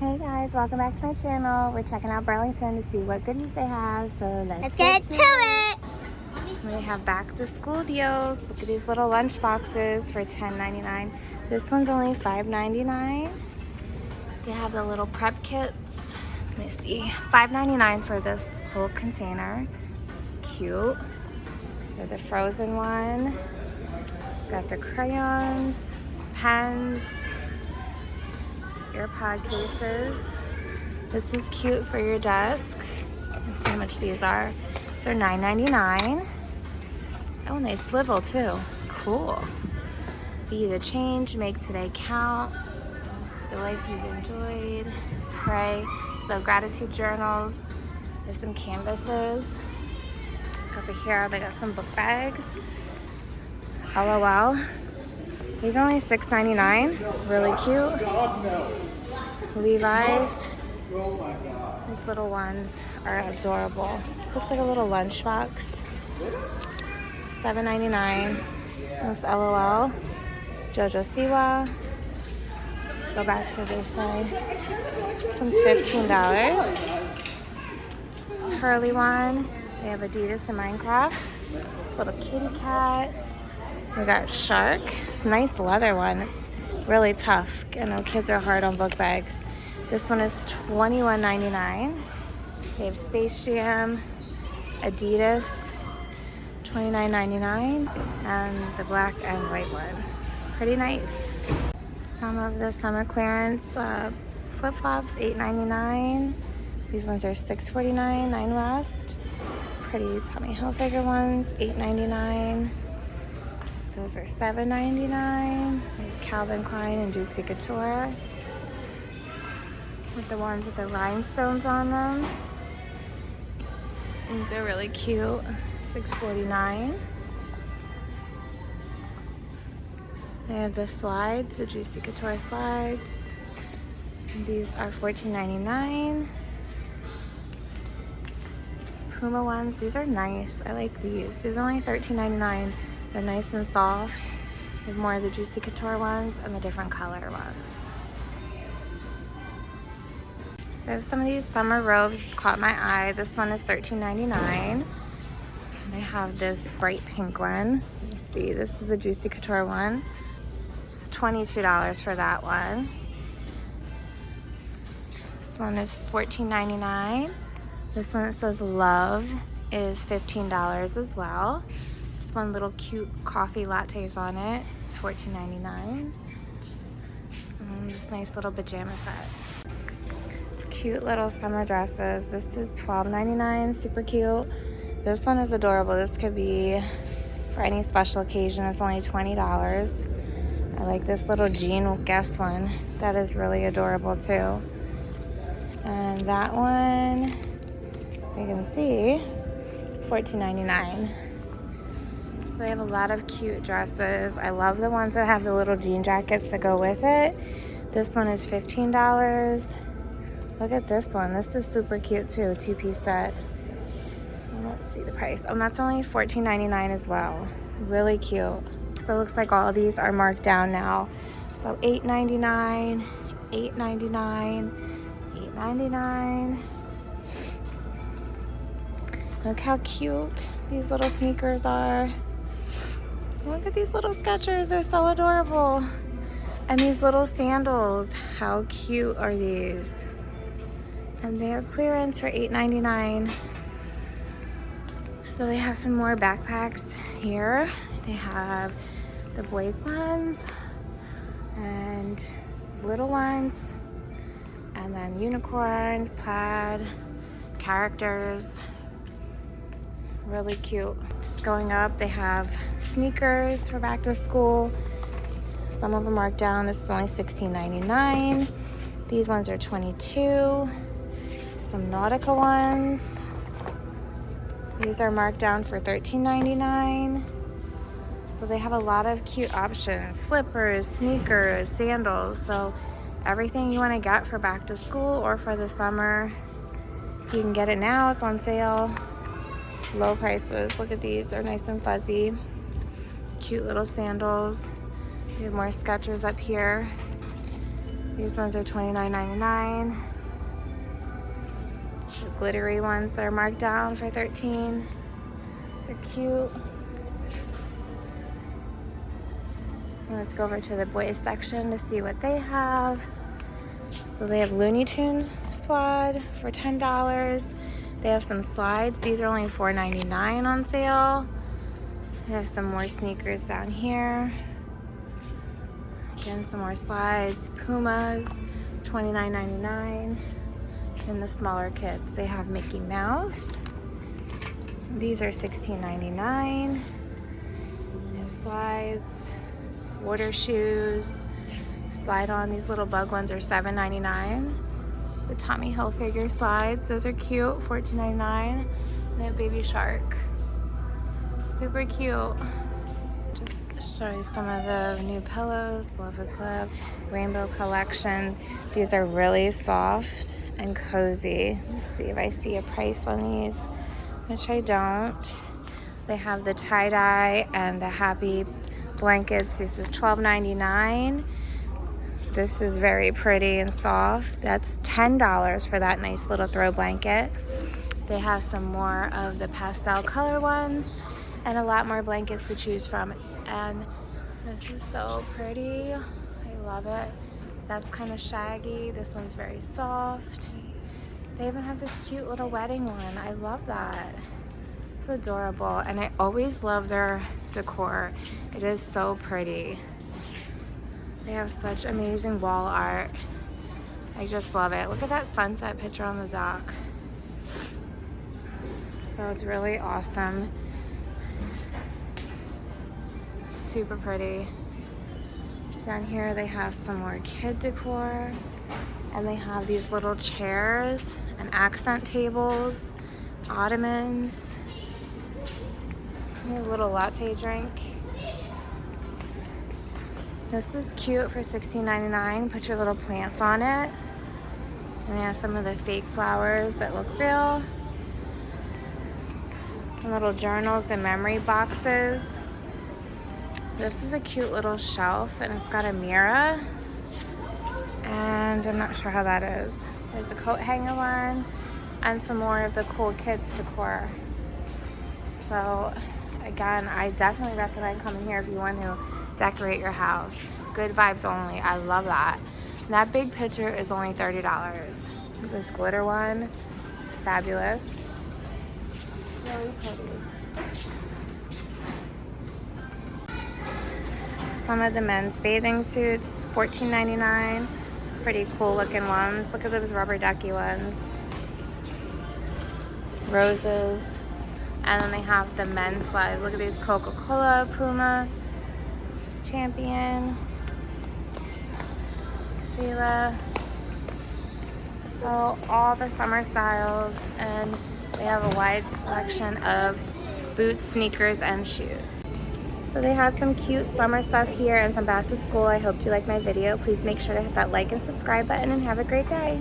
Hey guys, welcome back to my channel. We're checking out Burlington to see what goodies they have, so let's get to it. We have back to school deals. Look at these little lunch boxes for $10.99. This one's only $5.99. They have the little prep kits. Let me see, $5.99 for this whole container. It's cute. They're the frozen one. Got the crayons, pens, AirPod cases. This is cute for your desk. Let's see how much these are. These are $9.99. Oh, and they swivel too. Cool. Be the change, make today count. The life you've enjoyed. Pray. So gratitude journals. There's some canvases. Over here, they got some book bags. LOL. These are only $6.99. Really cute. Levi's. These little ones are adorable. This looks like a little lunchbox. $7.99. That's LOL. Jojo Siwa. Let's go back to this side. This one's $15. This Hurley one. They have Adidas and Minecraft. This little kitty cat. We got Shark. It's a nice leather one. It's really tough. I know kids are hard on book bags. This one is $21.99. They have Space Jam, Adidas, $29.99, and the black and white one. Pretty nice. Some of the summer clearance flip-flops, $8.99. These ones are $6.49, 9 West. Pretty Tommy Hilfiger ones, $8.99. Those are $7.99. Calvin Klein and Juicy Couture. With the ones with the rhinestones on them. These are really cute. $6.49. They have the slides, the Juicy Couture slides. These are $14.99. Puma ones, these are nice. I like these. These are only $13.99. They're nice and soft. We have more of the Juicy Couture ones and the different color ones. So some of these summer robes caught my eye. This one is $13.99. They have this bright pink one. Let me see. This is a Juicy Couture one. It's $22 for that one. This one is $14.99. This one that says love is $15 as well. This one little cute coffee lattes on it. It's $14.99. This nice little pajama set. Cute little summer dresses. This is $12.99. Super cute. This one is adorable. This could be for any special occasion. It's only $20. I like this little jean guest one. That is really adorable too. And that one, you can see, $14.99. So they have a lot of cute dresses. I love the ones that have the little jean jackets to go with it. This one is $15. Look at this one. This is super cute too, 2-piece set. And let's see the price. And that's only $14.99 as well. Really cute. So it looks like all of these are marked down now. So $8.99, $8.99, $8.99. Look how cute these little sneakers are. Look at these little Skechers. They're so adorable. And these little sandals. How cute are these? And they're clearance for $8.99. So they have some more backpacks here. They have the boys ones and little ones, and then unicorns, plaid, characters. Really cute. Just going up, they have sneakers for back to school. Some of them marked down. This is only $16.99. These ones are $22. Some Nautica ones. These are marked down for $13.99. So they have a lot of cute options. Slippers, sneakers, sandals. So everything you want to get for back to school or for the summer, you can get it now. It's on sale. Low prices. Look at these. They're nice and fuzzy. Cute little sandals. We have more Skechers up here. These ones are $29.99. The glittery ones that are marked down for $13. These are cute. And let's go over to the boys section to see what they have. So they have Looney Tunes Squad for $10. They have some slides. These are only $4.99 on sale. They have some more sneakers down here. Again, some more slides. Pumas, $29.99. And the smaller kids, they have Mickey Mouse. These are $16.99. They have slides, water shoes, slide on. These little bug ones are $7.99. The Tommy Hilfiger slides, those are cute, $14.99. And they have Baby Shark. Super cute. Just show you some of the new pillows. Love is Love. Rainbow collection. These are really soft and cozy. Let's see if I see a price on these, which I don't. They have the tie-dye and the happy blankets. This is $12.99. This is very pretty and soft. That's $10 for that nice little throw blanket. They have some more of the pastel color ones and a lot more blankets to choose from. And this is so pretty. I love it. That's kind of shaggy. This one's very soft. They even have this cute little wedding one. I love that. It's adorable. And I always love their decor. It is so pretty. They have such amazing wall art. I just love it. Look at that sunset picture on the dock. So it's really awesome. Super pretty. Down here they have some more kid decor. And they have these little chairs and accent tables, ottomans. A little latte drink. This is cute for $16.99. Put your little plants on it. And they have some of the fake flowers that look real. And little journals and memory boxes. This is a cute little shelf and it's got a mirror. And I'm not sure how that is. There's the coat hanger one and some more of the cool kids decor. So again, I definitely recommend coming here if you want to decorate your house. Good vibes only. I love that. And that big picture is only $30. This glitter one is fabulous. Really pretty. Some of the men's bathing suits, $14.99. Pretty cool looking ones. Look at those rubber ducky ones. Roses. And then they have the men's slides. Look at these Coca-Cola, Puma, Champion, Fila. So all the summer styles, and they have a wide selection of boots, sneakers, and shoes. So they have some cute summer stuff here and some back to school. I hope you like my video. Please make sure to hit that like and subscribe button and have a great day.